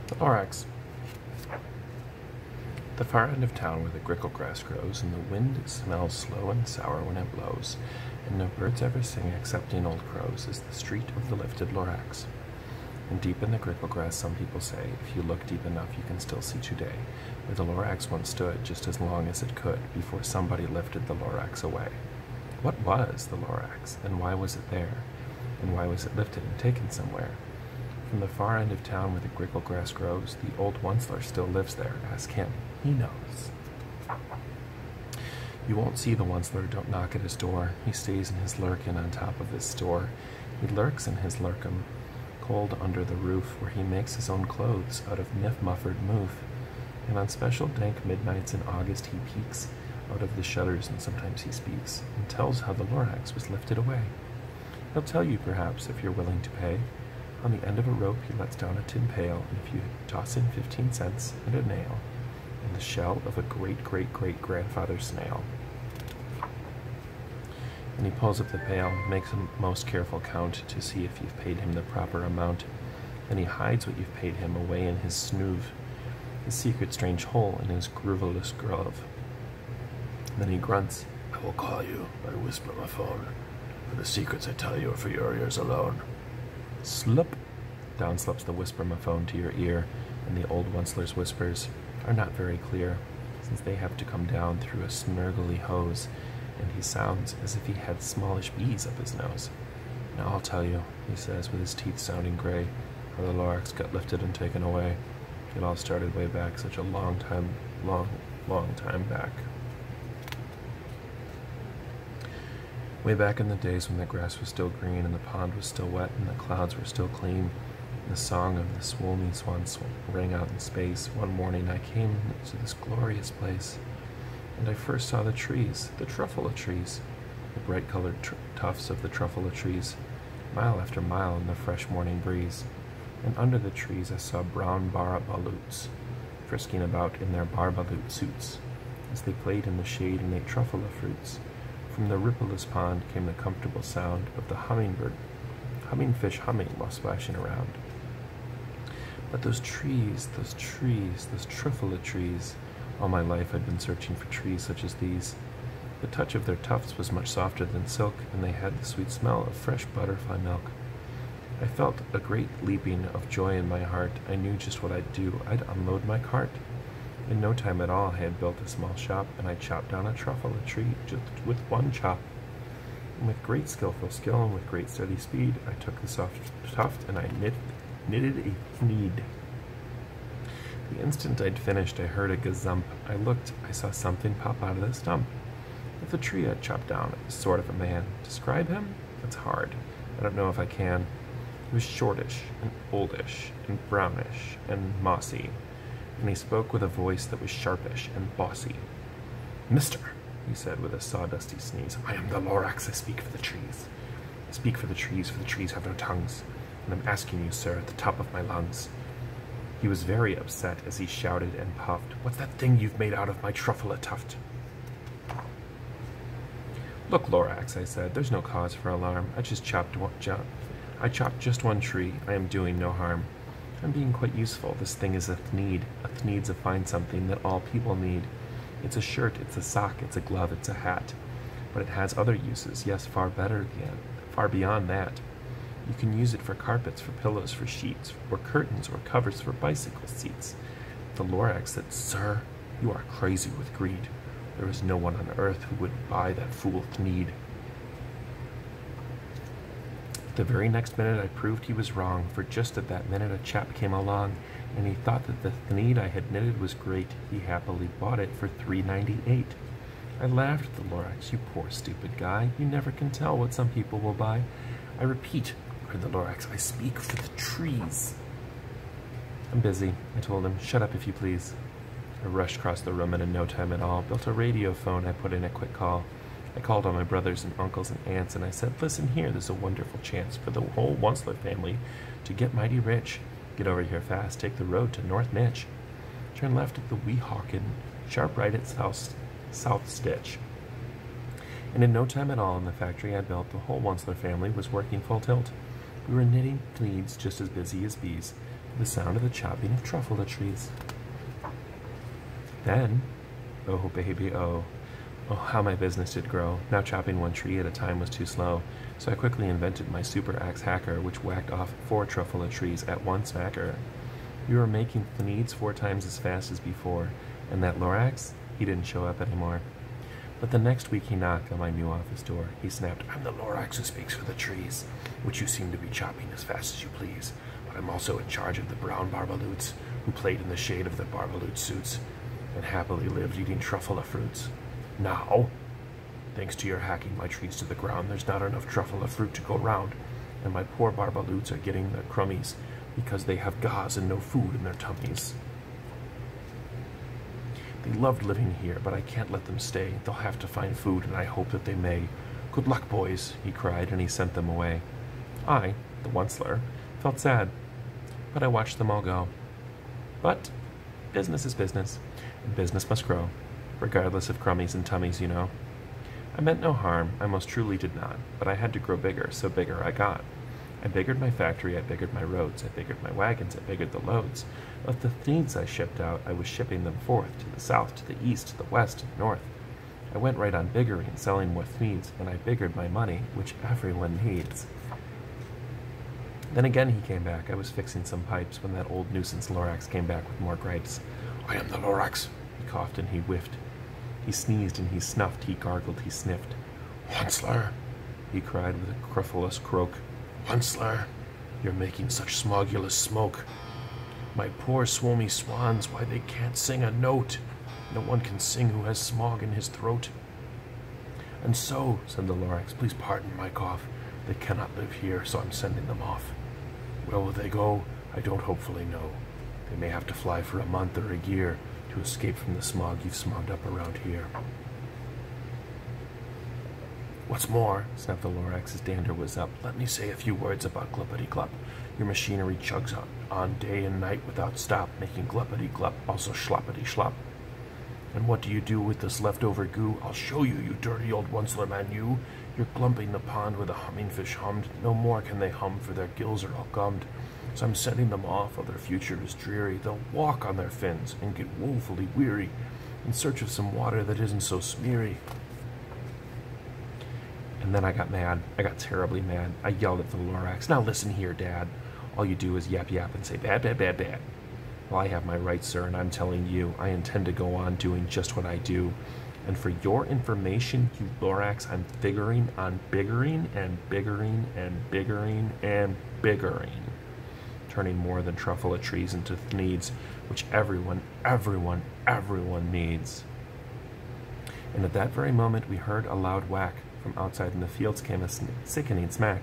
The Lorax. The far end of town where the grickle grass grows, and the wind smells slow and sour when it blows, and no birds ever sing excepting old crows, is the street of the lifted Lorax. And deep in the grickle grass, some people say, if you look deep enough, you can still see today, where the Lorax once stood just as long as it could before somebody lifted the Lorax away. What was the Lorax, and why was it there? And why was it lifted and taken somewhere? From the far end of town where the grickle grass grows, the old Onceler still lives there. Ask him. He knows. You won't see the Onceler, don't knock at his door. He stays in his lurkin on top of his store. He lurks in his lurkum, cold under the roof, where he makes his own clothes out of niff-muffered moof. And on special dank midnights in August he peeks out of the shutters, and sometimes he speaks, and tells how the Lorax was lifted away. He'll tell you, perhaps, if you're willing to pay. On the end of a rope he lets down a tin pail, and if you toss in 15 cents and a nail, and the shell of a great-great-great-grandfather snail. And he pulls up the pail, makes a most careful count to see if you've paid him the proper amount. Then he hides what you've paid him away in his snoove, his secret strange hole in his grooveless glove. Then he grunts, "I will call you by whisper my phone, for the secrets I tell you are for your ears alone." Slip! Down slips the whisper-ma-phone to your ear, and the old Onceler's whispers are not very clear, since they have to come down through a snurgly hose, and he sounds as if he had smallish bees up his nose. "Now I'll tell you," he says, with his teeth sounding gray, "how the Lorax got lifted and taken away. It all started way back, such a long time back. Way back in the days when the grass was still green, and the pond was still wet, and the clouds were still clean, and the song of the swoony swan rang out in space. One morning I came to this glorious place, and I first saw the trees, the truffula trees, the bright-colored tufts of the truffula trees, mile after mile in the fresh morning breeze. And under the trees I saw brown barbaloots, frisking about in their barbaloot suits, as they played in the shade and ate truffula fruits. From the rippleless pond came the comfortable sound of the hummingfish humming while splashing around. But those trees, those truffula trees, all my life I'd been searching for trees such as these. The touch of their tufts was much softer than silk, and they had the sweet smell of fresh butterfly milk. I felt a great leaping of joy in my heart. I knew just what I'd do. I'd unload my cart. In no time at all I had built a small shop, and I chopped down a truffula tree just with one chop. And with great skillful skill and with great steady speed, I took the soft tuft and I knitted a thneed. The instant I'd finished, I heard a gazump. I looked, I saw something pop out of the stump. Of the tree I'd chopped down, it was sort of a man. Describe him? That's hard. I don't know if I can. He was shortish, and oldish, and brownish, and mossy, and he spoke with a voice that was sharpish and bossy. "Mister," he said with a sawdusty sneeze, "I am the Lorax. I speak for the trees. I speak for the trees have no tongues, and I'm asking you, sir, at the top of my lungs." He was very upset as he shouted and puffed, "What's that thing you've made out of my truffula tuft?" "Look, Lorax," I said, "there's no cause for alarm. I chopped just one tree. I am doing no harm. I'm being quite useful. This thing is a thneed. A thneed's a fine something that all people need. It's a shirt, it's a sock, it's a glove, it's a hat. But it has other uses, yes, far beyond that. You can use it for carpets, for pillows, for sheets, or curtains, or covers for bicycle seats." The Lorax said, "Sir, you are crazy with greed. There is no one on earth who would buy that fool thneed." The very next minute I proved he was wrong, for just at that minute a chap came along, and he thought that the thneed I had knitted was great. He happily bought it for $3.98. I laughed at the Lorax. "You poor stupid guy, you never can tell what some people will buy." "I repeat," cried the Lorax, "I speak for the trees." "I'm busy," I told him. "Shut up if you please." I rushed across the room and in no time at all built a radio phone. I put in a quick call. I called on my brothers and uncles and aunts, and I said, "Listen here, there's a wonderful chance for the whole Onceler family to get mighty rich. Get over here fast, take the road to North Nitch. Turn left at the Weehawken, sharp right at South Stitch." And in no time at all in the factory I built, the whole Onceler family was working full tilt. We were knitting thneeds just as busy as bees, the sound of the chopping of truffle trees. Then, oh baby, oh how my business did grow. Now chopping one tree at a time was too slow, so I quickly invented my super axe hacker, which whacked off 4 truffle trees at one smacker. We were making needs 4 times as fast as before, and that Lorax, he didn't show up anymore. But the next week he knocked on my new office door. He snapped, "I'm the Lorax who speaks for the trees, which you seem to be chopping as fast as you please. But I'm also in charge of the brown barbaloots, who played in the shade of their barbaloot suits, and happily lived eating truffle fruits. Now, thanks to your hacking my trees to the ground, there's not enough truffle fruit to go round, and my poor barbaloots are getting their crummies, because they have gauze and no food in their tummies. They loved living here, but I can't let them stay. They'll have to find food, and I hope that they may. Good luck, boys," he cried, and he sent them away. I, the Onceler, felt sad, but I watched them all go. But business is business, and business must grow, regardless of crummies and tummies, you know. I meant no harm, I most truly did not, but I had to grow bigger, so bigger I got. I biggered my factory, I biggered my roads, I biggered my wagons, I biggered the loads. Of the things I shipped out, I was shipping them forth, to the south, to the east, to the west, and north. I went right on biggering, selling more needs, and I biggered my money, which everyone needs. Then again he came back. I was fixing some pipes when that old nuisance Lorax came back with more gripes. "I am the Lorax," he coughed and he whiffed. He sneezed and he snuffed, he gargled, he sniffed. "Onceler," he cried with a crufulous croak. "Onceler, you're making such smogulous smoke. My poor swomy swans, why they can't sing a note. No one can sing who has smog in his throat." "And so," said the Lorax, "please pardon my cough. They cannot live here, so I'm sending them off. Where will they go? I don't hopefully know. They may have to fly for a month or a year to escape from the smog you've smogged up around here." "What's more," snapped the Lorax as dander was up, "let me say a few words about Gluppity-Glup. Your machinery chugs on day and night without stop, making Gluppity-Glup, also Schloppity-Schlop. And what do you do with this leftover goo? I'll show you, you dirty old Onceler man, you. You're glumping the pond where the humming fish hummed. No more can they hum, for their gills are all gummed. So I'm sending them off, while their future is dreary. They'll walk on their fins and get woefully weary, in search of some water that isn't so smeary." And then I got mad. I got terribly mad. I yelled at the Lorax, "Now listen here, Dad. All you do is yap yap and say bad, bad, bad, bad. Well, I have my rights, sir, and I'm telling you, I intend to go on doing just what I do. And for your information, you Lorax, I'm figuring on biggering and biggering and biggering and biggering, turning more than truffle trees into needs, which everyone needs." And at that very moment, we heard a loud whack. From outside in the fields came a sickening smack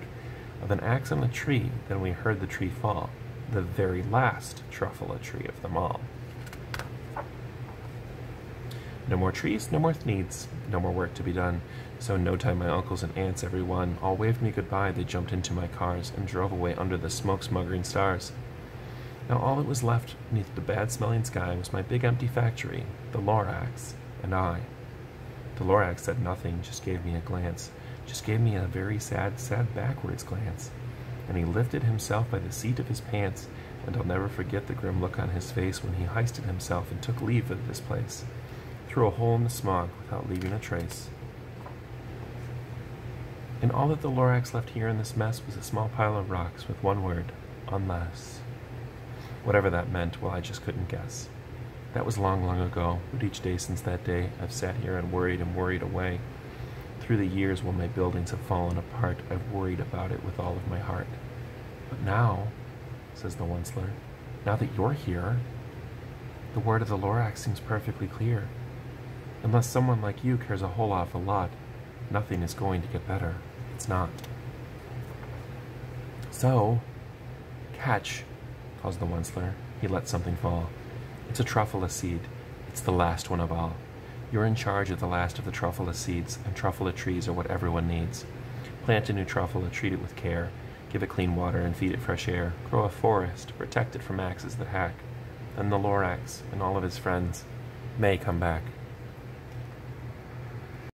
of an axe on a tree. Then we heard the tree fall, the very last truffle tree of them all. No more trees, no more needs, no more work to be done. So in no time my uncles and aunts, every one, all waved me goodbye. They jumped into my cars and drove away under the smoke-smothering stars. Now all that was left beneath the bad-smelling sky was my big empty factory, the Lorax, and I. The Lorax said nothing, just gave me a glance, just gave me a very sad, sad backwards glance. And he lifted himself by the seat of his pants, and I'll never forget the grim look on his face when he hoisted himself and took leave of this place, through a hole in the smog without leaving a trace. And all that the Lorax left here in this mess was a small pile of rocks with one word, unless. Whatever that meant, well, I just couldn't guess. That was long, long ago, but each day since that day, I've sat here and worried away. Through the years, when my buildings have fallen apart, I've worried about it with all of my heart. But now, says the Onceler, now that you're here, the word of the Lorax seems perfectly clear. Unless someone like you cares a whole awful lot, nothing is going to get better. It's not. So, catch, calls the Onceler. He lets something fall. It's a truffle seed. It's the last one of all. You're in charge of the last of the truffle seeds, and truffle trees are what everyone needs. Plant a new truffle, treat it with care, give it clean water and feed it fresh air, grow a forest, protect it from axes that hack. Then the Lorax and all of his friends may come back.